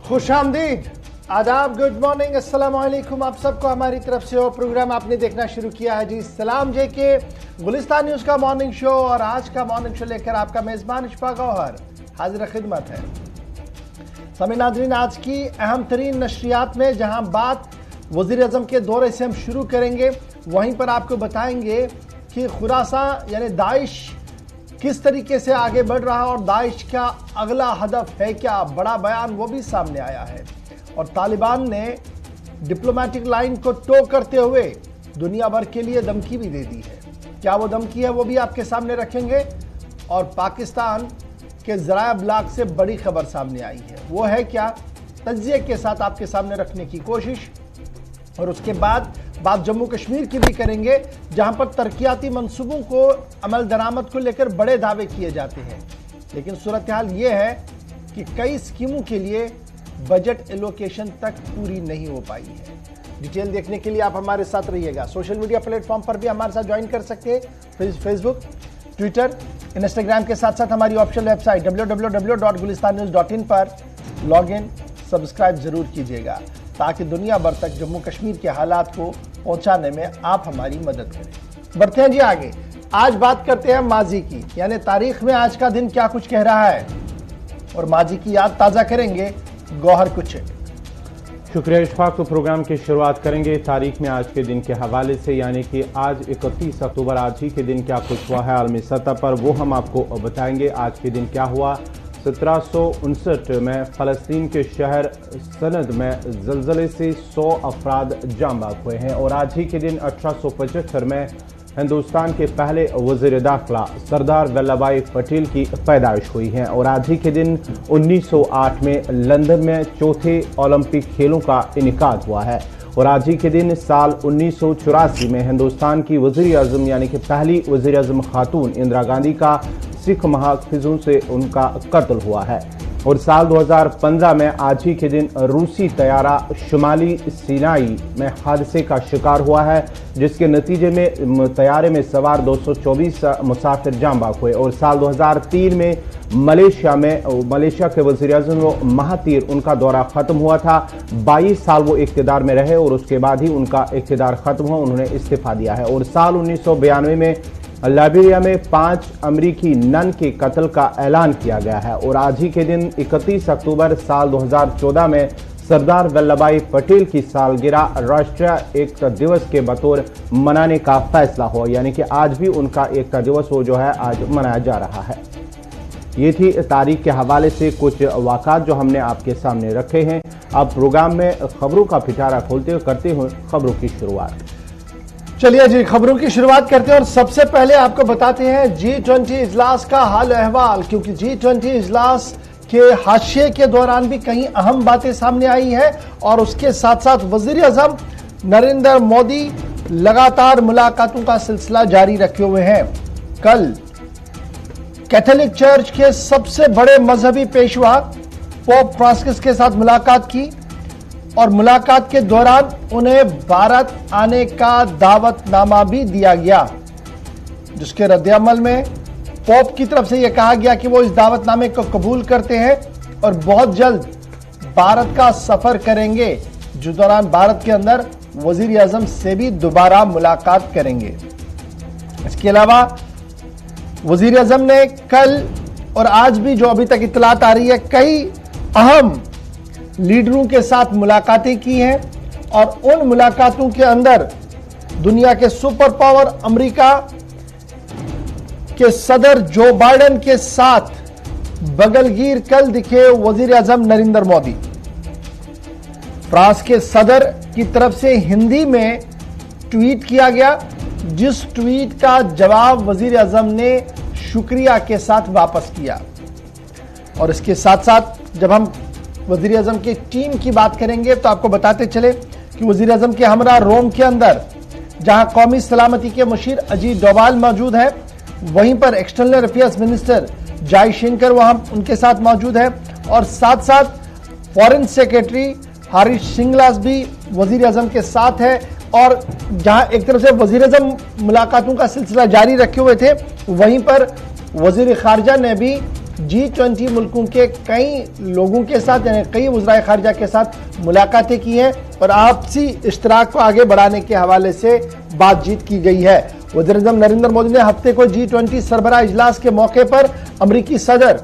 खुशामदीद, आदाब, good morning, अस्सलाम वालेकुम। आप सबको हमारी तरफ से और प्रोग्राम आपने देखना शुरू किया है जी सलाम जे के गुलिस्तान न्यूज़ का मॉर्निंग शो। और आज का मॉर्निंग शो लेकर आपका मेज़बान इशफा गौहर हाजिर खिदमत है। समी नाज़रीन, आज की अहम तरीन नशरियात में जहां बात वज़ीर आज़म के दौरे से हम शुरू करेंगे, वहीं पर आपको बताएंगे कि खुरासान यानी दाइश किस तरीके से आगे बढ़ रहा है और दाइश का अगला हदफ है क्या। बड़ा बयान वो भी सामने आया है। और तालिबान ने डिप्लोमेटिक लाइन को टो करते हुए दुनिया भर के लिए धमकी भी दे दी है। क्या वो धमकी है वो भी आपके सामने रखेंगे। और पाकिस्तान के ज़राया ब्लॉग से बड़ी खबर सामने आई है, वो है क्या, तज्जिए के साथ आपके सामने रखने की कोशिश। और उसके बाद बात जम्मू कश्मीर की भी करेंगे, जहां पर तरक्याती मंसूबों को अमल दरामद को लेकर बड़े दावे किए जाते हैं, लेकिन सूरत हाल ये है कि कई स्कीमों के लिए बजट एलोकेशन तक पूरी नहीं हो पाई है। डिटेल देखने के लिए आप हमारे साथ रहिएगा। सोशल मीडिया प्लेटफॉर्म पर भी हमारे साथ ज्वाइन कर सकते हैं, फेसबुक, ट्विटर, इंस्टाग्राम के साथ साथ हमारी ऑफिशियल वेबसाइट www.gulistannews.in पर लॉग इन, सब्सक्राइब जरूर कीजिएगा ताकि दुनिया भर तक जम्मू कश्मीर के हालात को पहुंचाने में आप हमारी मदद करें। बढ़ते हैं जी आगे। आज बात करते हैं माजी की, यानी तारीख में आज का दिन क्या कुछ कह रहा है और माजी की याद ताज़ा करेंगे गौहर कुछ। शुक्रिया इशफाक। तो प्रोग्राम की शुरुआत करेंगे तारीख में आज के दिन के हवाले से, यानी कि आज 31 अक्टूबर, आज ही के दिन क्या कुछ हुआ है आलमी सतह पर, वो हम आपको बताएंगे। आज के दिन क्या हुआ। 1759 में फ़लस्तीन के शहर सनद में ज़लज़ले से 100 अफराद जाँ बाक हुए हैं। और आज ही के दिन 1875 में हिंदुस्तान के पहले वज़ीर दाखिला सरदार वल्लभ भाई पटेल की पैदाइश हुई है। और आज ही के दिन 1908 में लंदन में चौथे ओलंपिक खेलों का इनेकाद हुआ है। और आज ही के दिन साल 1984 में हिंदुस्तान की वज़ीर आज़म यानी कि पहली वज़ीर आज़म खातून इंदिरा गांधी का सिख महाफिजों से उनका कत्ल हुआ है। और साल 2015 में आज ही के दिन रूसी तैयारा शुमाली सिनाई में हादसे का शिकार हुआ है, जिसके नतीजे में तैयारे में सवार 224 मुसाफिर जाँ बाक हुए। और साल 2003 में मलेशिया के वज़ीर-ए-आज़म महातीर उनका दौरा ख़त्म हुआ था। 22 साल वो इक़्तिदार में रहे और उसके बाद ही उनका इक़्तिदार ख़त्म हुआ, उन्होंने इस्तीफ़ा दिया है। और साल 1992 में लाइबेरिया में 5 अमरीकी नन के कत्ल का ऐलान किया गया है। और आज ही के दिन 31 अक्टूबर साल 2014 में सरदार वल्लभ भाई पटेल की सालगिरह राष्ट्रीय एकता दिवस के बतौर मनाने का फैसला हुआ, यानी कि आज भी उनका एकता दिवस वो जो है आज मनाया जा रहा है। ये थी तारीख के हवाले से कुछ वाक़ात जो हमने आपके सामने रखे हैं। अब प्रोग्राम में खबरों का पिटारा खोलते हुए करते हुए खबरों की शुरुआत। चलिए जी, खबरों की शुरुआत करते हैं और सबसे पहले आपको बताते हैं G20 इजलास का हाल अहवाल, क्योंकि G20 इजलास के हाशिए के दौरान भी कई अहम बातें सामने आई है। और उसके साथ साथ वज़ीर आज़म नरेंद्र मोदी लगातार मुलाकातों का सिलसिला जारी रखे हुए हैं। कल कैथोलिक चर्च के सबसे बड़े मजहबी पेशवा पोप फ्रांसिस के साथ मुलाकात की और मुलाकात के दौरान उन्हें भारत आने का दावतनामा भी दिया गया, जिसके रद्द-ए-अमल में पोप की तरफ से यह कहा गया कि वो इस दावतनामे को कबूल करते हैं और बहुत जल्द भारत का सफर करेंगे, जिस दौरान भारत के अंदर वजीर आजम से भी दोबारा मुलाकात करेंगे। इसके अलावा वजीर आजम ने कल और आज भी जो अभी तक इत्तलात आ रही है, कई अहम लीडरों के साथ मुलाकातें की हैं। और उन मुलाकातों के अंदर दुनिया के सुपर पावर अमेरिका के सदर जो बाइडेन के साथ बगलगीर कल दिखे वजीर आजम नरेंद्र मोदी। फ्रांस के सदर की तरफ से हिंदी में ट्वीट किया गया, जिस ट्वीट का जवाब वजीर आजम ने शुक्रिया के साथ वापस किया। और इसके साथ साथ जब हम वजीर आजम की टीम की बात करेंगे तो आपको बताते चले कि वजीर आजम के हमरा रोम के अंदर जहां कौमी सलामती के मुशीर अजीत डोभाल मौजूद है, वहीं पर एक्सटर्नल अफेयर्स मिनिस्टर जयशंकर वहां उनके साथ मौजूद है। और साथ साथ फॉरेन सेक्रेटरी हरीश सिंगलास भी वजीर आजम के साथ है। और जहां एक तरफ से वजीर आजम मुलाकातों का सिलसिला जारी रखे हुए थे, वहीं पर वजीर खारजा ने भी G20 मुल्कों के कई लोगों के साथ यानी कई वज़राए खारिजा के साथ मुलाकातें की हैं और आपसी इश्तराक को आगे बढ़ाने के हवाले से बातचीत की गई है। वज़ीर-ए-आज़म नरेंद्र मोदी ने हफ्ते को G20 सरबराह इजलास के मौके पर अमरीकी सदर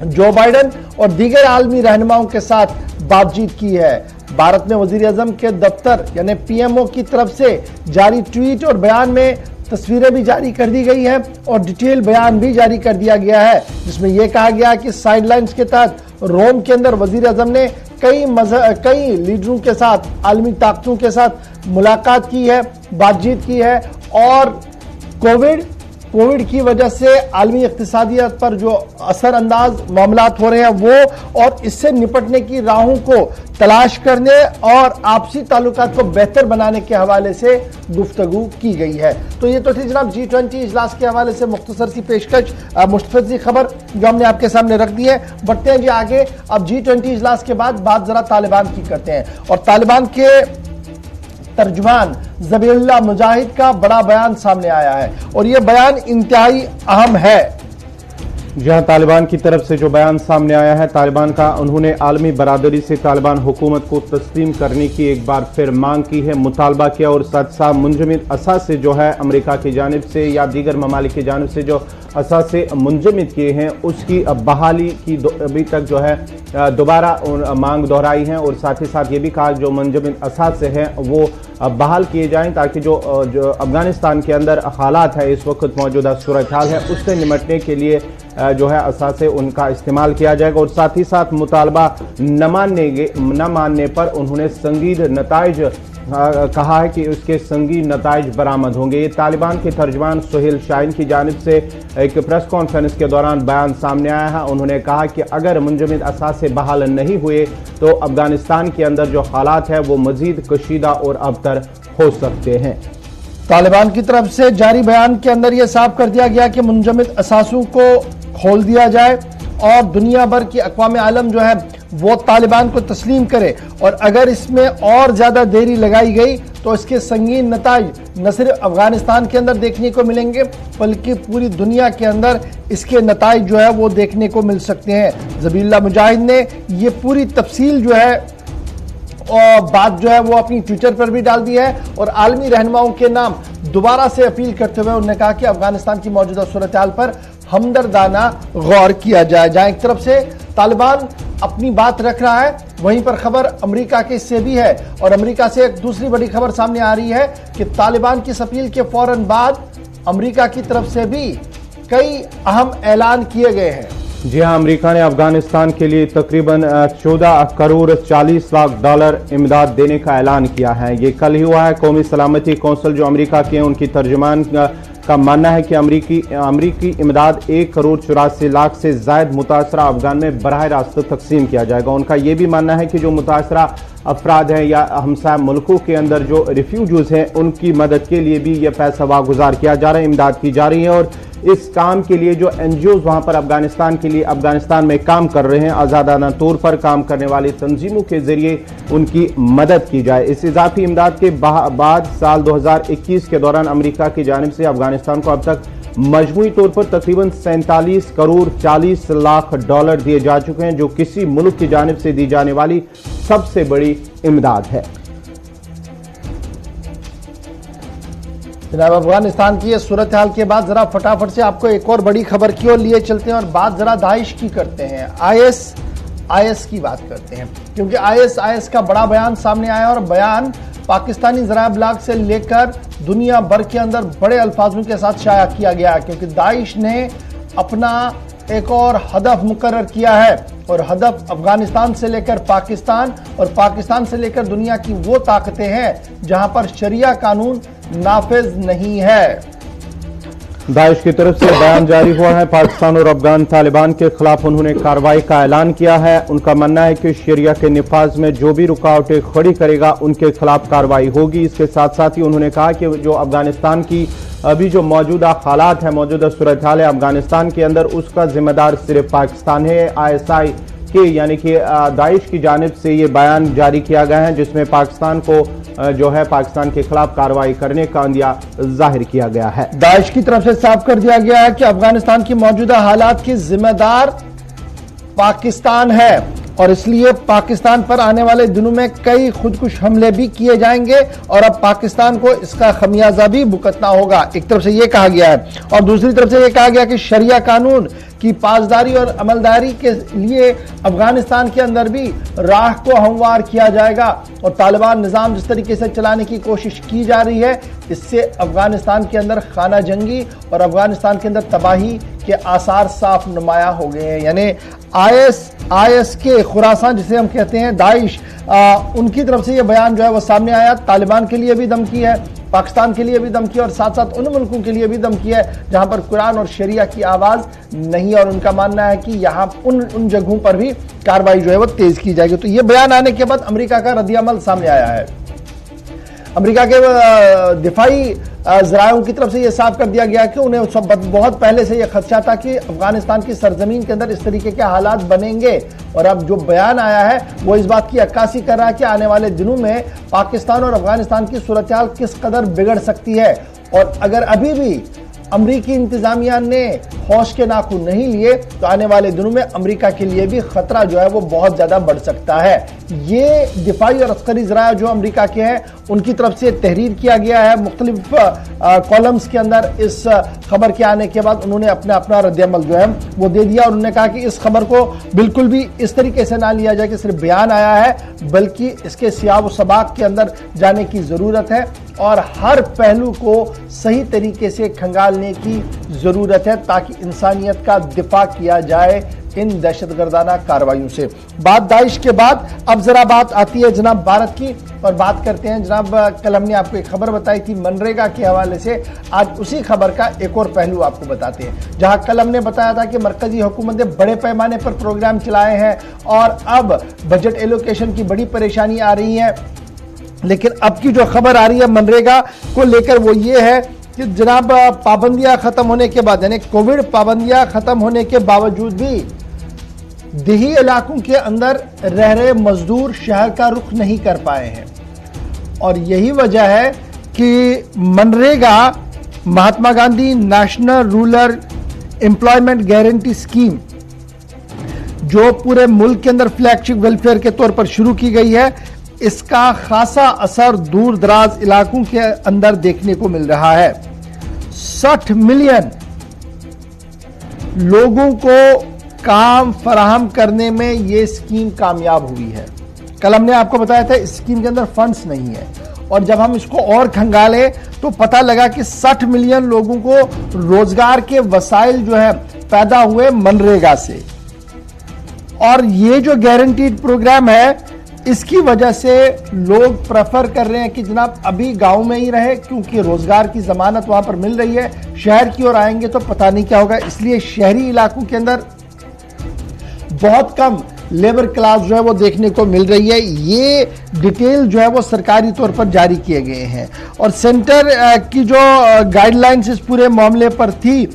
जो बाइडन और दीगर आलमी रहनुमाओं के साथ बातचीत की है। भारत में वज़ीर-ए-आज़म के दफ्तर यानी पीएमओ की तरफ से जारी ट्वीट और बयान में तस्वीरें भी जारी कर दी गई हैं और डिटेल बयान भी जारी कर दिया गया है, जिसमें यह कहा गया कि साइडलाइंस के तहत रोम के अंदर वज़ीर-ए-आज़म ने कई लीडरों के साथ, आलमी ताकतों के साथ मुलाकात की है, बातचीत की है और कोविड की वजह से आलमी इक्तिसादियत पर जो असरअंदाज मामलात हो रहे हैं वो और इससे निपटने की राहों को तलाश करने और आपसी ताल्लुकात को बेहतर बनाने के हवाले से गुफ्तगू की गई है। तो ये तो थी जनाब G20 इजलास के हवाले से मुख्तसर सी पेशकश, मुस्तफ़िज़ खबर जो हमने आपके सामने रख दी है। बढ़ते हैं जी आगे। अब G20 इजलास के बाद बात जरा तालिबान की करते हैं और तालिबान के तर्जुमान ज़बीहुल्लाह मुजाहिद का बड़ा बयान सामने आया है और यह बयान इंतहाई अहम है। जहां तालिबान की तरफ से जो बयान सामने आया है, तालिबान का उन्होंने आलमी बरादरी से तालिबान हुकूमत को तस्लीम करने की एक बार फिर मांग की है, मुतालबा किया और साथ साथ मुंजमद असासे जो है अमेरिका की जानिब से या दीगर ममालिक की जानिब से जो असासे मुंजमद किए हैं उसकी बहाली की अभी तक जो है दोबारा मांग दोहराई है और साथ ही साथ ये भी कहा जो मुंजमद असासे हैं वो बहाल किए जाएं ताकि जो अफगानिस्तान के अंदर हालात है इस वक्त मौजूदा सूरत हाल है उससे निपटने के लिए जो है असासे उनका इस्तेमाल किया जाएगा और साथ ही साथ मुतालबा न मानने पर उन्होंने संगीन नताइज कहा है कि उसके संगीन नताइज बरामद होंगे। ये तालिबान के तर्जुमान सुहेल शाहीन की जानिब से एक प्रेस कॉन्फ्रेंस के दौरान बयान सामने आया है। उन्होंने कहा कि अगर मुंजमद असासे बहाल नहीं हुए तो अफगानिस्तान के अंदर जो हालात है वो मजीद कशीदा और अबतर हो सकते हैं। तालिबान की तरफ से जारी बयान के अंदर यह साफ कर दिया गया कि मुंजमद असासों को खोल दिया जाए और दुनिया भर की अक़वाम आलम जो है वो तालिबान को तस्लीम करे और अगर इसमें और ज़्यादा देरी लगाई गई तो इसके संगीन नताइज न सिर्फ अफगानिस्तान के अंदर देखने को मिलेंगे बल्कि पूरी दुनिया के अंदर इसके नताइज जो है वो देखने को मिल सकते हैं। ज़बीहुल्लाह मुजाहिद ने ये पूरी तफसील जो है और बात जो है वो अपनी ट्विटर पर भी डाल दी है और आलमी रहनुमाओं के नाम दोबारा से अपील करते हुए उन्होंने कहा कि अफगानिस्तान की मौजूदा सूरत हाल पर हमदर्दाना गौर किया जाए। जहां एक तरफ से तालिबान अपनी बात रख रहा है वहीं पर खबर अमेरिका के से भी है और अमेरिका से एक दूसरी बड़ी खबर सामने आ रही है कि तालिबान की इस अपील के फौरन बाद अमेरिका की तरफ से भी कई अहम ऐलान किए गए हैं। जी हाँ, अमेरिका ने अफगानिस्तान के लिए तकरीबन 14 करोड़ 40 लाख डॉलर इमदाद देने का ऐलान किया है। ये कल ही हुआ है। कौमी सलामती कौंसिल जो अमेरिका के हैं उनकी तर्जुमान का मानना है कि अमेरिकी इमदाद 1 करोड़ 84 लाख से जायद मुतासरा अफगान में बराह रास्त तकसीम किया जाएगा। उनका यह भी मानना है कि जो मुतासरा अफराद हैं या हमसाया मुल्कों के अंदर जो रिफ्यूजीज हैं उनकी मदद के लिए भी यह पैसा वागुजार किया जा रहा है, इमदाद की जा रही है और इस काम के लिए जो एनजीओज वहां पर अफगानिस्तान के लिए अफगानिस्तान में काम कर रहे हैं आज़ादाना तौर पर काम करने वाली तंजीमों के जरिए उनकी मदद की जाए। इस इजाफी इमदाद के बाद साल 2021 के दौरान अमेरिका की जानिब से अफगानिस्तान को अब तक मजमूई तौर पर तकरीबन 47 करोड़ 40 लाख डॉलर दिए जा चुके हैं जो किसी मुल्क की जानिब से दी जाने वाली सबसे बड़ी इमदाद है। जनाब अफगानिस्तान की सूरत हाल के बाद जरा फटाफट से आपको एक और बड़ी खबर की ओर लिए चलते हैं और बात जरा दाइश की करते हैं, आईएस की बात करते हैं क्योंकि आईएस का बड़ा बयान सामने आया और बयान पाकिस्तानी ज़राए ब्लाग से लेकर दुनिया भर के अंदर बड़े अल्फाजों के साथ शाया किया गया क्योंकि दाइश ने अपना एक और हदफ मुकर्रर किया है और हदफ अफगानिस्तान से लेकर पाकिस्तान और पाकिस्तान से लेकर दुनिया की वो ताकतें हैं जहां पर शरिया कानून नाफिज नहीं है। दाइश की तरफ से बयान जारी हुआ है। पाकिस्तान और अफगान तालिबान के खिलाफ उन्होंने कार्रवाई का ऐलान किया है। उनका मानना है कि शरिया के निफाज में जो भी रुकावटें खड़ी करेगा उनके खिलाफ कार्रवाई होगी। इसके साथ साथ ही उन्होंने कहा कि जो अफगानिस्तान की अभी जो मौजूदा हालात है, मौजूदा सूरत हाल है अफगानिस्तान के अंदर, उसका जिम्मेदार सिर्फ पाकिस्तान है। ISI कि यानी कि दाइश की जानिब से ये बयान जारी किया गया है, जिसमें पाकिस्तान को जो है पाकिस्तान के खिलाफ कार्रवाई करने का अंदिया जाहिर किया गया है। दाइश की तरफ से साफ कर दिया गया है कि अफगानिस्तान की मौजूदा हालात की जिम्मेदार पाकिस्तान है और इसलिए पाकिस्तान पर आने वाले दिनों में कई खुदकुश हमले भी किए जाएंगे और अब पाकिस्तान को इसका खमियाजा भी भुगतना होगा। एक तरफ से यह कहा गया है और दूसरी तरफ से यह कहा गया कि शरिया कानून की पासदारी और अमलदारी के लिए अफगानिस्तान के अंदर भी राह को हमवार किया जाएगा और तालिबान निजाम जिस तरीके से चलाने की कोशिश की जा रही है, इससे अफगानिस्तान के अंदर खाना जंगी और अफगानिस्तान के अंदर तबाही के आसार साफ नुमाया हो गए हैं। यानी आईएस के खुरासान जिसे हम कहते हैं दाइश, उनकी तरफ से यह बयान जो है वो सामने आया। तालिबान के लिए भी धमकी है, पाकिस्तान के लिए भी धमकी है और साथ साथ उन मुल्कों के लिए भी धमकी है जहां पर कुरान और शरिया की आवाज नहीं है और उनका मानना है कि यहां उन जगहों पर भी कार्रवाई जो है वो तेज की जाएगी। तो यह बयान आने के बाद अमेरिका का रद्द-ए-अमल सामने आया है। अमेरिका के दिफाई जरायों की तरफ से यह साफ कर दिया गया कि उन्हें बहुत पहले से यह खदशा था कि अफगानिस्तान की सरजमीन के अंदर इस तरीके के हालात बनेंगे और अब जो बयान आया है वो इस बात की अक्कासी कर रहा है कि आने वाले दिनों में पाकिस्तान और अफगानिस्तान की सूरत हाल किस कदर बिगड़ सकती है और अगर अभी भी अमरीकी इंतजामिया ने होश के नाखून नहीं लिए तो आने वाले दिनों में अमेरिका के लिए भी खतरा जो है वो बहुत ज्यादा बढ़ सकता है। ये दिफाई और अस्करी ज़राया जो अमेरिका के हैं उनकी तरफ से तहरीर किया गया है मुख्तलिफ कॉलम्स के अंदर। इस खबर के आने के बाद उन्होंने अपना रद्द-ए-अमल जो है वो दे दिया और उन्होंने कहा कि इस खबर को बिल्कुल भी इस तरीके से ना लिया जाए कि सिर्फ बयान आया है, बल्कि इसके सियाब व सबाक के अंदर जाने की जरूरत है और हर पहलू को सही तरीके से खंगालने की जरूरत है ताकि इंसानियत का दिफा किया जाए इन दहशतगर्दाना कार्रवाइयों से। बात दाइश के बाद अब जरा बात आती है जनाब भारत की और बात करते हैं। जनाब कल हमने आपको एक खबर बताई थी मनरेगा के हवाले से, आज उसी खबर का एक और पहलू आपको बताते हैं। जहां कल हमने बताया था कि मरकजी हुकूमत ने बड़े पैमाने पर प्रोग्राम चलाए हैं और अब बजट एलोकेशन की बड़ी परेशानी आ रही है, लेकिन अब की जो खबर आ रही है मनरेगा को लेकर वो ये है कि जनाब पाबंदियां खत्म होने के बाद यानी कोविड पाबंदियां खत्म होने के बावजूद भी देही इलाकों के अंदर रह रहे मजदूर शहर का रुख नहीं कर पाए हैं और यही वजह है कि मनरेगा Mahatma Gandhi national rural employment guarantee scheme जो पूरे मुल्क के अंदर फ्लैगशिप वेलफेयर के तौर पर शुरू की गई है, इसका खासा असर दूर दराज इलाकों के अंदर देखने को मिल रहा है। 60 मिलियन लोगों को काम फराहम करने में यह स्कीम कामयाब हुई है। कल हमने आपको बताया था इस स्कीम के अंदर फंड्स नहीं है और जब हम इसको और खंगाले तो पता लगा कि 60 मिलियन लोगों को रोजगार के वसाइल जो है पैदा हुए मनरेगा से और ये जो गारंटीड प्रोग्राम है इसकी वजह से लोग प्रेफर कर रहे हैं कि जनाब अभी गांव में ही रहे क्योंकि रोजगार की जमानत वहां पर मिल रही है। शहर की ओर आएंगे तो पता नहीं क्या होगा, इसलिए शहरी इलाकों के अंदर बहुत कम लेबर क्लास जो है वो देखने को मिल रही है। ये डिटेल जो है वो सरकारी तौर पर जारी किए गए हैं और सेंटर की जो गाइडलाइंस इस पूरे मामले पर थी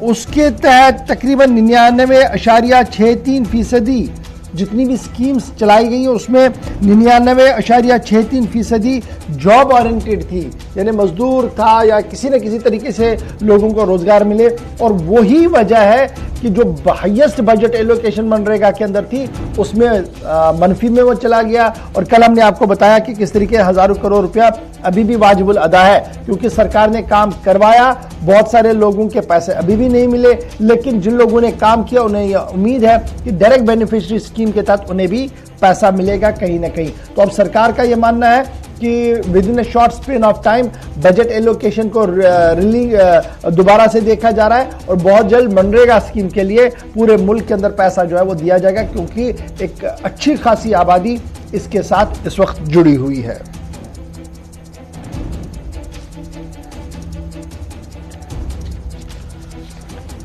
उसके तहत तकरीबन 99.63% जितनी भी स्कीम्स चलाई गई है उसमें 99.63% जॉब ओरिएंटेड थी, यानी मजदूर था या किसी न किसी तरीके से लोगों को रोजगार मिले और वही वजह है कि जो हाईएस्ट बजट एलोकेशन मनरेगा के अंदर थी उसमें मनफी में वो चला गया। और कल हमने आपको बताया कि किस तरीके हजारों करोड़ रुपया अभी भी वाजिबुल अदा है क्योंकि सरकार ने काम करवाया, बहुत सारे लोगों के पैसे अभी भी नहीं मिले, लेकिन जिन लोगों ने काम किया उन्हें यह उम्मीद है कि डायरेक्ट बेनिफिशियरी स्कीम के तहत उन्हें भी पैसा मिलेगा कहीं ना कहीं। तो अब सरकार का यह मानना है कि with in a short span of time budget allocation को दोबारा से देखा जा रहा है और बहुत जल्द मनरेगा स्कीम के लिए पूरे मुल्क के अंदर पैसा जो है वो दिया जाएगा क्योंकि एक अच्छी खासी आबादी इसके साथ इस वक्त जुड़ी हुई है।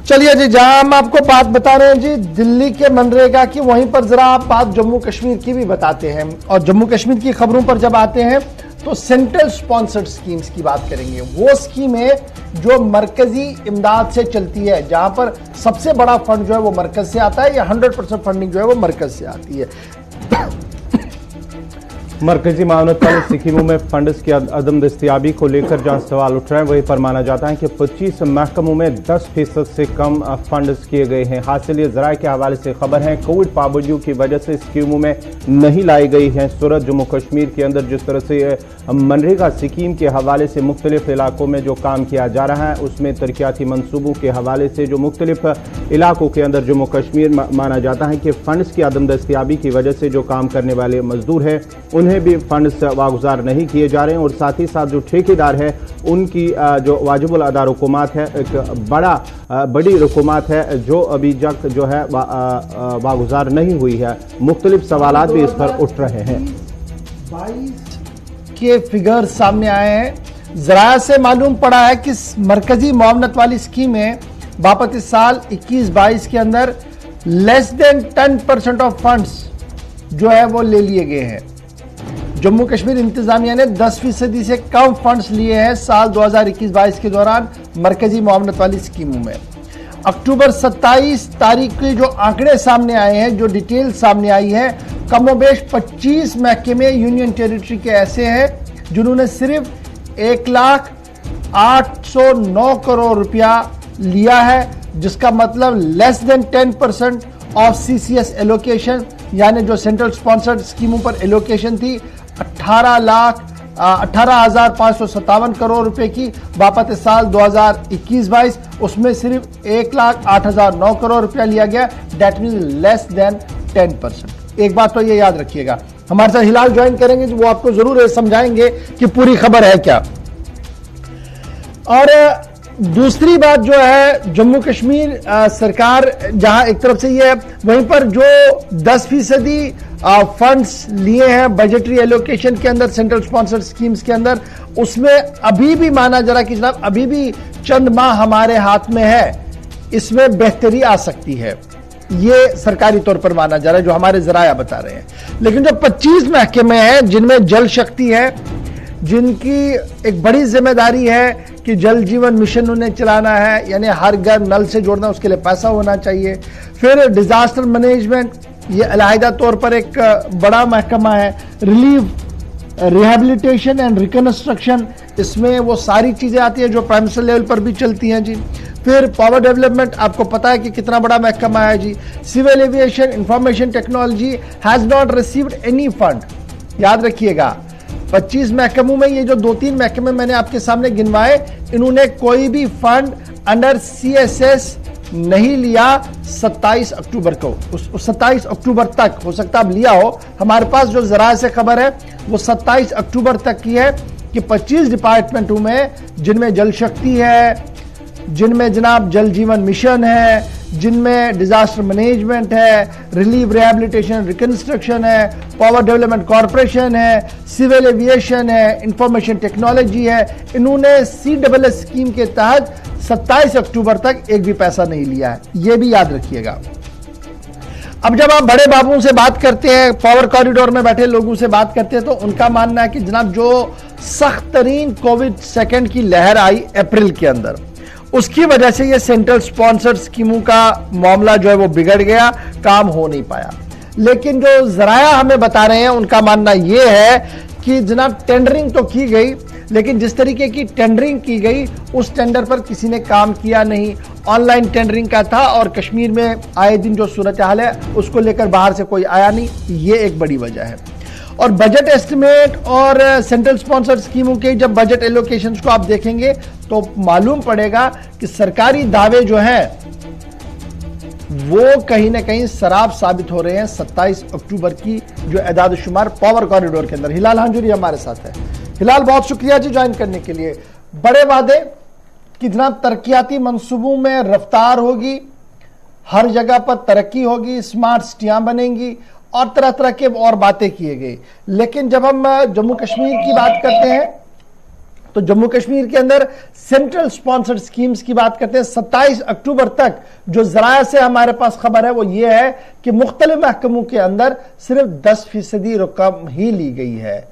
चलिए जी, जहां हम आपको बात बता रहे हैं जी दिल्ली के मनरेगा की, वहीं पर जरा आप बात जम्मू कश्मीर की भी बताते हैं और जम्मू कश्मीर की खबरों पर जब आते हैं तो सेंट्रल स्पॉन्सर्ड स्कीम्स की बात करेंगे। वो स्कीम है जो मरकजी इमदाद से चलती है, जहां पर सबसे बड़ा फंड जो है वो मरकज से आता है, या 100% फंडिंग जो है वो मरकज से आती है। मरकजी मावनत वाली स्कीमों में फंड्स की अदम दस्तियाबी को लेकर जहां सवाल उठ रहे हैं, वहीं पर माना जाता है कि 25 महकमों में 10% से कम फंड्स किए गए हैं। हासिल ये ज़राए के हवाले से खबर है, कोविड पाबंदियों की वजह से स्कीमों में नहीं लाई गई है। सूरत जम्मू कश्मीर के अंदर जिस तरह से मनरेगा स्कीम के हवाले से मुख्तलिफ इलाकों में जो काम किया जा रहा है, उसमें तरक्याती मनसूबों के हवाले से जो मुख्तलिफ इलाकों के अंदर जम्मू कश्मीर माना जाता है कि फंड्स की अदम दस्तियाबी की वजह से जो काम करने वाले मजदूर हैं उन्हें भी फंड्स वागुजार नहीं किए जा रहे हैं, और साथ ही साथ जो ठेकेदार है उनकी जो वाजिबुल अदा रुकुमात है, एक बड़ी रुकुमात है जो अभी तक जो है वागुजार नहीं हुई है। मुख्तलिफ सवालात भी इस पर उठ रहे हैं। 22 के फिगर सामने आए हैं। जरा से मालूम पड़ा है कि मरकजी मुआवनत वाली स्कीमें बापत इस साल 21-22 के अंदर लेस देन 10% ऑफ फंड्स जो है वो ले लिए गए हैं। जम्मू कश्मीर इंतजामिया ने 10% से कम फंड्स लिए हैं साल 2021-22 के दौरान मरकजी मुआवनत वाली स्कीमों में। अक्टूबर 27 तारीख के जो आंकड़े सामने आए हैं, जो डिटेल सामने आई है, कमोबेश 25 महकमे यूनियन टेरिटरी के ऐसे हैं जिन्होंने सिर्फ 1,0809 करोड़ रुपया लिया है, जिसका मतलब less than 10% of CCS allocation, यानी जो सेंट्रल स्पॉन्सर्ड स्कीमों पर एलोकेशन थी 18,557 करोड़ रुपए की बापत साल 2021-22, उसमें सिर्फ 1,08,009 करोड़ रुपया लिया गया। That mean less than 10%। एक बात तो ये याद रखिएगा। हमारे साथ हिलाल ज्वाइन करेंगे, वो आपको जरूर समझाएंगे कि पूरी खबर है क्या। और दूसरी बात जो है, जम्मू कश्मीर सरकार जहां एक तरफ से ये है, वहीं पर जो 10% फंड्स लिए हैं बजटरी एलोकेशन के अंदर, सेंट्रल स्पॉन्सर्ड स्कीम्स के अंदर, उसमें अभी भी माना जा रहा कि जनाब अभी भी चंद माह हमारे हाथ में है, इसमें बेहतरी आ सकती है। ये सरकारी तौर पर माना जा रहा है, जो हमारे जराया बता रहे हैं। लेकिन जो 25 महकमे हैं जिनमें जल शक्ति है, जिनकी एक बड़ी जिम्मेदारी है कि जल जीवन मिशन उन्हें चलाना है, यानी हर घर नल से जोड़ना, उसके लिए पैसा होना चाहिए। फिर डिजास्टर मैनेजमेंट, ये अलहदा तौर पर एक बड़ा महकमा है। रिलीफ, रिहैबिलिटेशन एंड रिकंस्ट्रक्शन, इसमें वो सारी चीजें आती है जो प्राइम मिनिस्टर लेवल पर भी चलती हैं जी। फिर पावर डेवलपमेंट, आपको पता है कि कितना बड़ा महकमा है जी। Civil aviation, information technology has not received any fund. याद रखिएगा, 25 महकमों में ये जो 2-3 महकमे मैंने आपके सामने गिनवाए, इन्होंने कोई भी फंड अंडर CSS नहीं लिया 27 अक्टूबर को। उस 27 अक्टूबर तक, हो सकता है अब लिया हो, हमारे पास जो जरा से खबर है वो 27 अक्टूबर तक की है कि 25 डिपार्टमेंटों में, जिनमें जल शक्ति है, जिनमें जनाब जल जीवन मिशन है, जिनमें डिजास्टर मैनेजमेंट है, रिलीफ रिहैबिलिटेशन रिकंस्ट्रक्शन है, पावर डेवलपमेंट कॉर्पोरेशन है, सिविल एविएशन है, इंफॉर्मेशन टेक्नोलॉजी है, इन्होंने CSS स्कीम के तहत 27 अक्टूबर तक एक भी पैसा नहीं लिया है। यह भी याद रखिएगा। अब जब आप बड़े बाबुओं से बात करते हैं, पावर कॉरिडोर में बैठे लोगों से बात करते हैं, तो उनका मानना है कि जनाब जो सख्त तरीन कोविड सेकेंड की लहर आई अप्रैल के अंदर, उसकी वजह से ये सेंट्रल स्पॉन्सर्ड स्कीमों का मामला जो है वो बिगड़ गया, काम हो नहीं पाया। लेकिन जो जराया हमें बता रहे हैं, उनका मानना ये है कि जनाब टेंडरिंग तो की गई, लेकिन जिस तरीके की टेंडरिंग की गई उस टेंडर पर किसी ने काम किया नहीं। ऑनलाइन टेंडरिंग का था, और कश्मीर में आए दिन जो सूरत हाल है उसको लेकर बाहर से कोई आया नहीं, ये एक बड़ी वजह है। और बजट एस्टिमेट और सेंट्रल स्पॉन्सर्ड स्कीमों के जब बजट एलोकेशंस को आप देखेंगे तो मालूम पड़ेगा कि सरकारी दावे जो हैं वो कहीं ना कहीं शराब साबित हो रहे हैं। 27 अक्टूबर की जो एदाद शुमार पावर कॉरिडोर के अंदर, हिलाल हांजुरी हमारे साथ है। हिलाल, बहुत शुक्रिया जी ज्वाइन करने के लिए। बड़े वादे कि जनाब तरक्याती मंसूबों में रफ्तार होगी, हर जगह पर तरक्की होगी, स्मार्ट सिटियां बनेंगी और तरह तरह के और बातें किए गई। लेकिन जब हम जम्मू कश्मीर की बात करते हैं तो जम्मू कश्मीर के अंदर सेंट्रल स्पॉन्सर्ड स्कीम्स की बात करते हैं। 27 अक्टूबर तक जो जराया से हमारे पास खबर है वो ये है कि मुख्तलिफ महकमों के अंदर सिर्फ 10% रकम ही ली गई है।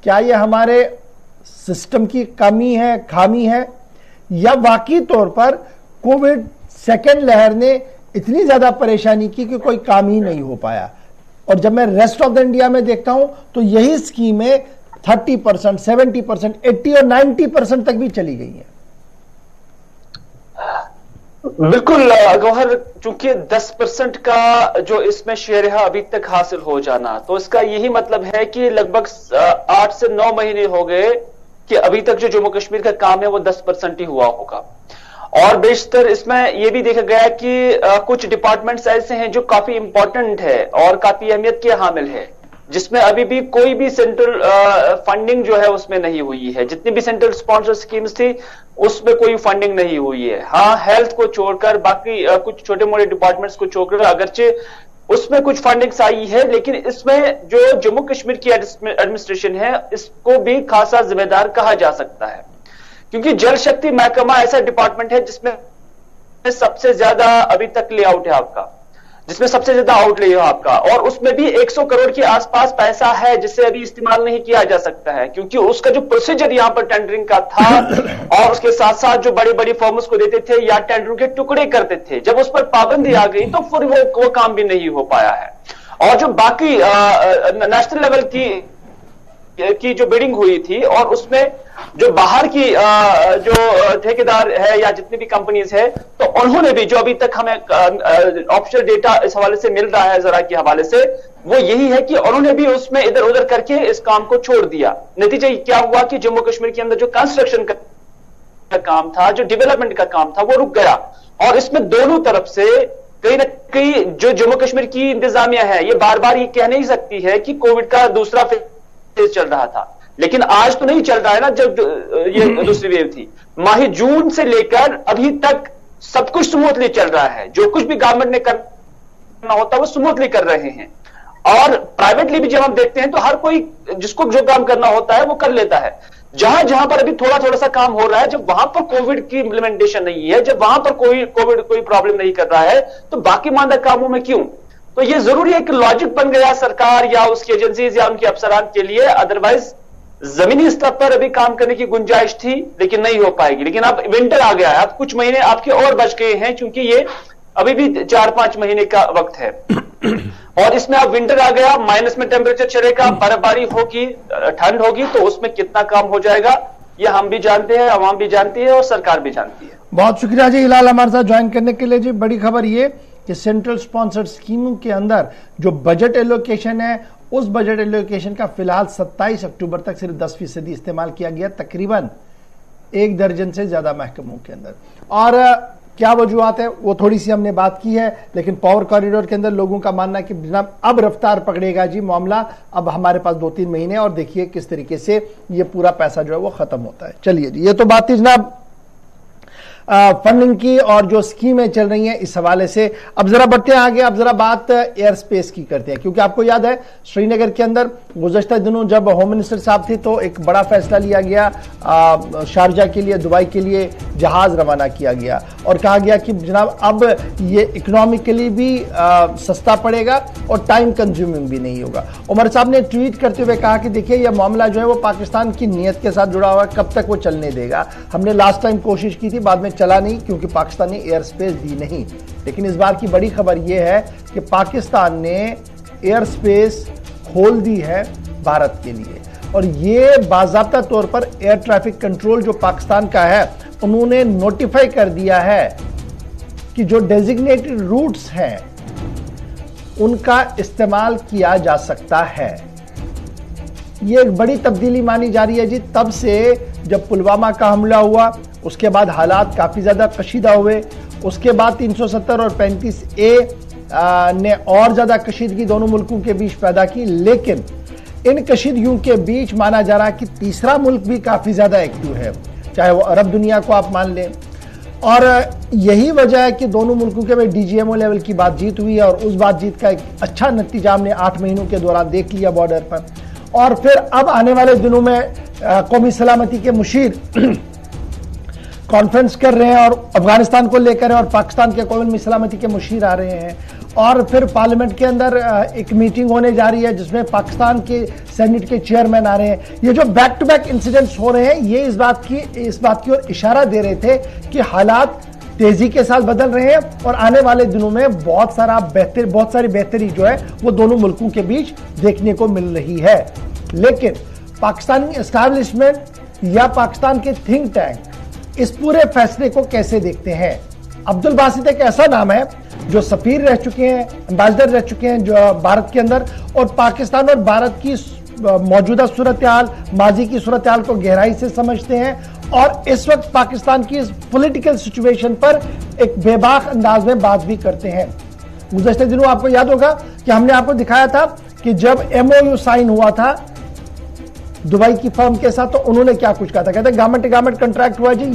क्या ये हमारे सिस्टम की कमी है, खामी है, या वाकई तौर पर कोविड सेकेंड लहर ने इतनी ज्यादा परेशानी की कि कोई काम ही नहीं हो पाया? और जब मैं रेस्ट ऑफ द इंडिया में देखता हूं तो यही स्कीमें 30%, 70%, 80 और 90% तक भी चली गई हैं। बिल्कुल गौहर, चूंकि 10% का जो इसमें शेयर है अभी तक हासिल हो जाना, तो इसका यही मतलब है कि लगभग 8 से 9 महीने हो गए कि अभी तक जो जम्मू कश्मीर का काम है वो 10% ही हुआ होगा। और बेशतर इसमें यह भी देखा गया कि कुछ डिपार्टमेंट्स ऐसे हैं जो काफी इंपॉर्टेंट है और काफी अहमियत के हामिल है, जिसमें अभी भी कोई भी सेंट्रल फंडिंग जो है उसमें नहीं हुई है। जितनी भी सेंट्रल स्पॉन्सर स्कीम्स थी उसमें कोई फंडिंग नहीं हुई है। हाँ, हेल्थ को छोड़कर बाकी कुछ छोटे मोटे डिपार्टमेंट्स को छोड़कर अगरचे उसमें कुछ फंडिंग्स आई है, लेकिन इसमें जो जम्मू कश्मीर की एडमिनिस्ट्रेशन है इसको भी खासा जिम्मेदार कहा जा सकता है, क्योंकि जल शक्ति महकमा ऐसा डिपार्टमेंट है जिसमें सबसे ज्यादा अभी तक लेआउट है आपका, जिसमें सबसे ज्यादा आउटले है आपका, और उसमें भी 100 करोड़ के आसपास पैसा है जिसे अभी इस्तेमाल नहीं किया जा सकता है, क्योंकि उसका जो प्रोसीजर यहां पर टेंडरिंग का था और उसके साथ साथ जो बड़ी बड़ी फर्म्स को देते थे या टेंडरों के टुकड़े करते थे, जब उस पर पाबंदी आ गई तो फिर वो काम भी नहीं हो पाया है। और जो बाकी नेशनल लेवल की जो बिडिंग हुई थी और उसमें जो बाहर की जो ठेकेदार है या जितनी भी कंपनीज है, तो उन्होंने भी जो अभी तक हमें ऑफिशियल डेटा इस हवाले से मिल रहा है जरा के हवाले से, वो यही है कि उन्होंने भी उसमें इधर उधर करके इस काम को छोड़ दिया। नतीजा क्या हुआ कि जम्मू कश्मीर के अंदर जो कंस्ट्रक्शन का काम था, जो डेवलपमेंट का काम था, वो रुक गया। और इसमें दोनों तरफ से कहीं ना कहीं जो जम्मू कश्मीर की इंतजामिया है ये बार बार ये कह नहीं सकती है कि कोविड का दूसरा फेज चल रहा था, लेकिन आज तो नहीं चल रहा है ना। जब ये दूसरी वेव थी, माही जून से लेकर अभी तक सब कुछ स्मूथली चल रहा है। जो कुछ भी गवर्नमेंट ने करना होता है वो स्मूथली कर रहे हैं। और प्राइवेटली भी जब हम देखते हैं तो हर कोई जिसको जो काम करना होता है वो कर लेता है। जहां जहां पर अभी थोड़ा थोड़ा सा काम हो रहा है, जब वहां पर कोविड की इंप्लीमेंटेशन नहीं है, जब वहां पर कोई प्रॉब्लम नहीं कर रहा है, तो बाकी मानदा कामों में क्यों? तो ये जरूरी है कि लॉजिक बन गया सरकार या उसकी एजेंसीज या उनके अफसरान के लिए। अदरवाइज जमीनी स्तर पर अभी काम करने की गुंजाइश थी लेकिन नहीं हो पाएगी। लेकिन अब विंटर आ गया है, अब कुछ महीने आपके और बच गए हैं, क्योंकि ये अभी भी 4-5 महीने का वक्त है। और इसमें अब विंटर आ गया, माइनस में टेम्परेचर चलेगा, बर्फबारी होगी, ठंड होगी, तो उसमें कितना काम हो जाएगा ये हम भी जानते हैं, आवाम भी जानती है और सरकार भी जानती है। बहुत शुक्रिया जी हिलाल हमारे साथ ज्वाइन करने के लिए। जी, बड़ी खबर ये कि सेंट्रल स्पॉन्सर्ड स्कीमों के अंदर जो बजट एलोकेशन है, उस बजट एलोकेशन का फिलहाल 27 अक्टूबर तक सिर्फ 10% इस्तेमाल किया गया, तकरीबन 1 दर्जन से ज्यादा महकमों के अंदर। और क्या वजूहत है वो थोड़ी सी हमने बात की है, लेकिन पावर कॉरिडोर के अंदर लोगों का मानना है कि जनाब अब रफ्तार पकड़ेगा जी मामला। अब हमारे पास 2-3 महीने और देखिए किस तरीके से ये पूरा पैसा जो है वो खत्म होता है। चलिए जी, ये तो बात थी जनाब फंडिंग की और जो स्कीमें चल रही हैं इस हवाले से। अब जरा बढ़ते हैं आगे, अब जरा बात एयर स्पेस की करते हैं, क्योंकि आपको याद है श्रीनगर के अंदर गुज़श्ता दिनों जब होम मिनिस्टर साहब थे तो एक बड़ा फैसला लिया गया, शारजा के लिए, दुबई के लिए जहाज रवाना किया गया और कहा गया कि जनाब अब ये इकोनॉमिकली भी सस्ता पड़ेगा और टाइम कंज्यूमिंग भी नहीं होगा। उमर साहब ने ट्वीट करते हुए कहा कि देखिए यह मामला जो है वो पाकिस्तान की नीयत के साथ जुड़ा हुआ है, कब तक वो चलने देगा। हमने लास्ट टाइम कोशिश की थी, बाद में चला नहीं क्योंकि पाकिस्तान ने एयर स्पेस दी नहीं। लेकिन इस बार की बड़ी खबर यह है कि पाकिस्तान ने एयर स्पेस खोल दी है भारत के लिए, और ये बाज़ाब्ता तौर पर एयर ट्रैफिक कंट्रोल जो पाकिस्तान का है उन्होंने नोटिफाई कर दिया है कि जो डेजिग्नेटेड रूट्स हैं उनका इस्तेमाल किया जा सकता है। ये एक बड़ी तब्दीली मानी जा रही है जी। तब से जब पुलवामा का हमला हुआ उसके बाद हालात काफी ज्यादा कशीदा हुए, उसके बाद 370 और 35A ने और ज्यादा कशीदगी दोनों मुल्कों के बीच पैदा की। लेकिन इन कशीदगियों के बीच माना जा रहा है कि तीसरा मुल्क भी काफी ज्यादा एक्टिव है, चाहे वो अरब दुनिया को आप मान लें। और यही वजह है कि दोनों मुल्कों के में DGMO लेवल की बातचीत हुई है और उस बातचीत का एक अच्छा नतीजा हमने 8 महीनों के दौरान देख लिया बॉर्डर पर। और फिर अब आने वाले दिनों में कौमी सलामती के मुशीर कॉन्फ्रेंस कर रहे हैं और अफगानिस्तान को लेकर और पाकिस्तान के कौमी सलामती के मुशीर आ रहे हैं और फिर पार्लियामेंट के अंदर एक मीटिंग होने जा रही है जिसमें पाकिस्तान के सेनेट के चेयरमैन आ रहे हैं। ये जो बैक टू बैक इंसिडेंट्स हो रहे हैं ये इस बात की ओर इशारा दे रहे थे कि हालात तेजी के साथ बदल रहे हैं और आने वाले दिनों में बहुत सारी बेहतरी जो है वो दोनों मुल्कों के बीच देखने को मिल रही है। लेकिन पाकिस्तानी एस्टैब्लिशमेंट या पाकिस्तान के थिंक टैंक इस पूरे फैसले को कैसे देखते हैं? अब्दुल बासित एक ऐसा नाम है जो सफीर रह चुके हैं, एम्बेसडर रह चुके हैं जो भारत के अंदर, और पाकिस्तान और भारत की मौजूदा सूरत हाल, माजी की सूरत हाल को गहराई से समझते हैं और इस वक्त पाकिस्तान की इस पॉलिटिकल सिचुएशन पर एक बेबाक अंदाज में बात भी करते हैं। गुज़श्ते दिनों आपको याद होगा कि हमने आपको दिखाया था कि जब MOU साइन हुआ था दुबई की फर्म के साथ तो उन्होंने क्या कुछ कहा था, कहते गवर्नमेंट कंट्रैक्ट हुआ जी,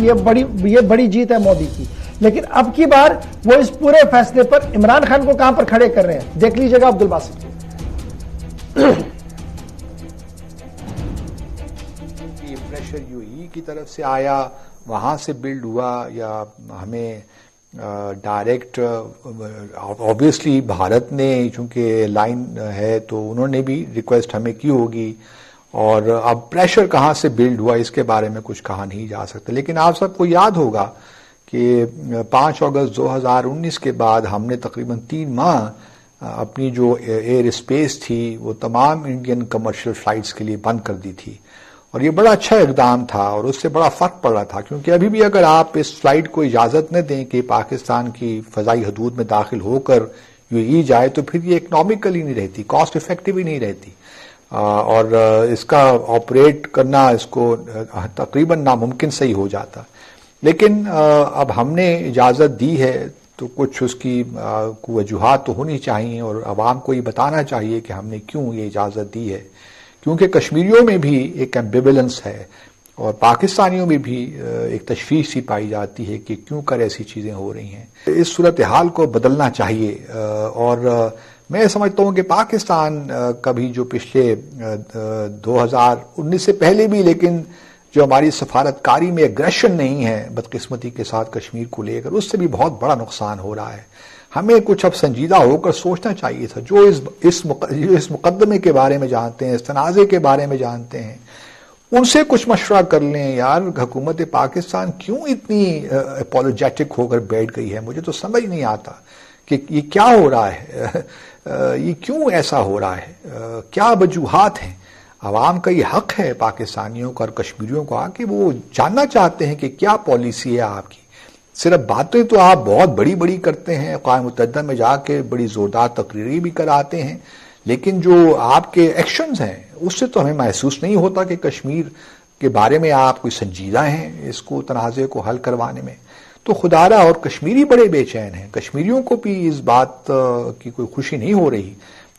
ये बड़ी जीत है मोदी की। लेकिन अब की बार वो इस पूरे फैसले पर इमरान खान को कहां पर खड़े कर रहे हैं, देख लीजिएगा अब्दुल बासित। ये प्रेशर यूएई की तरफ से आया, वहां से बिल्ड हुआ, या हमें डायरेक्ट ऑब्वियसली भारत ने चूंकि लाइन है तो उन्होंने भी रिक्वेस्ट हमें की होगी, और अब प्रेशर कहां से बिल्ड हुआ इसके बारे में कुछ कहा नहीं जा सकता। लेकिन आप सबको याद होगा कि 5 अगस्त 2019 के बाद हमने तकरीबन 3 माह अपनी जो एयर स्पेस थी वो तमाम इंडियन कमर्शियल फ्लाइट्स के लिए बंद कर दी थी, और ये बड़ा अच्छा इकदाम था और उससे बड़ा फर्क पड़ रहा था। क्योंकि अभी भी अगर आप इस फ्लाइट को इजाजत न दें कि पाकिस्तान की फजाई हदूद में दाखिल होकर यूएई जाए तो फिर ये इकोनॉमिकल ही नहीं रहती, कॉस्ट इफेक्टिव ही नहीं रहती, और इसका ऑपरेट करना इसको तकरीबन नामुमकिन सही हो जाता। लेकिन अब हमने इजाज़त दी है तो कुछ उसकी वजूहात तो होनी चाहिए और अवाम को ये बताना चाहिए कि हमने क्यों ये इजाज़त दी है। क्योंकि कश्मीरियों में भी एक एम्बिवलेंस है और पाकिस्तानियों में भी एक तशवीश सी पाई जाती है कि क्यों कर ऐसी चीज़ें हो रही हैं। इस सूरत हाल को बदलना चाहिए, और मैं समझता हूँ कि पाकिस्तान कभी जो पिछले 2019 से पहले भी, लेकिन जो हमारी सफारतकारी में एग्रेशन नहीं है बदकिस्मती के साथ कश्मीर को लेकर, उससे भी बहुत बड़ा नुकसान हो रहा है। हमें कुछ अब संजीदा होकर सोचना चाहिए था। जो इस मुकदमे के बारे में जानते हैं, इस तनाज़े के बारे में जानते हैं, उनसे कुछ मशवरा कर लें। यार हुकूमत पाकिस्तान क्यों इतनी अपॉलोजेटिक होकर बैठ गई है? मुझे तो समझ नहीं आता कि ये क्या हो रहा है, ये क्यों ऐसा हो रहा है, क्या वजूहात हैं। अवाम का ये हक है पाकिस्तानियों का और कश्मीरियों का कि वो जानना चाहते हैं कि क्या पॉलिसी है आपकी। सिर्फ बातें तो आप बहुत बड़ी बड़ी करते हैं, क़ौम मुत्तहिदा में जाके बड़ी जोरदार तकरीरें भी कराते हैं, लेकिन जो आपके एक्शंस हैं उससे तो हमें महसूस नहीं होता कि कश्मीर के बारे में आप कोई संजीदा हैं इसको तनाज़े को हल करवाने में। तो खुदारा और कश्मीरी बड़े बेचैन हैं, कश्मीरियों को भी इस बात की कोई खुशी नहीं हो रही,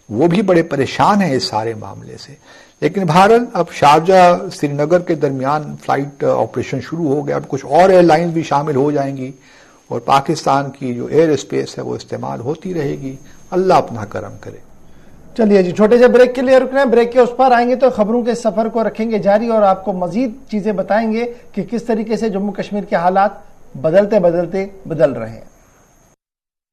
वो भी बड़े परेशान हैं इस सारे मामले से। लेकिन बहरहाल अब शारजाह श्रीनगर के दरमियान फ्लाइट ऑपरेशन शुरू हो गया, अब कुछ और एयरलाइंस भी शामिल हो जाएंगी और पाकिस्तान की जो एयर स्पेस है वो इस्तेमाल होती रहेगी। अल्लाह अपना करम करे। चलिए जी, छोटे से ब्रेक के लिए रुक रहे हैं। ब्रेक के उस पार आएंगे तो खबरों के सफर को रखेंगे जारी और आपको मजीद चीजें बताएंगे कि किस तरीके से जम्मू कश्मीर के हालात बदलते बदल रहे हैं।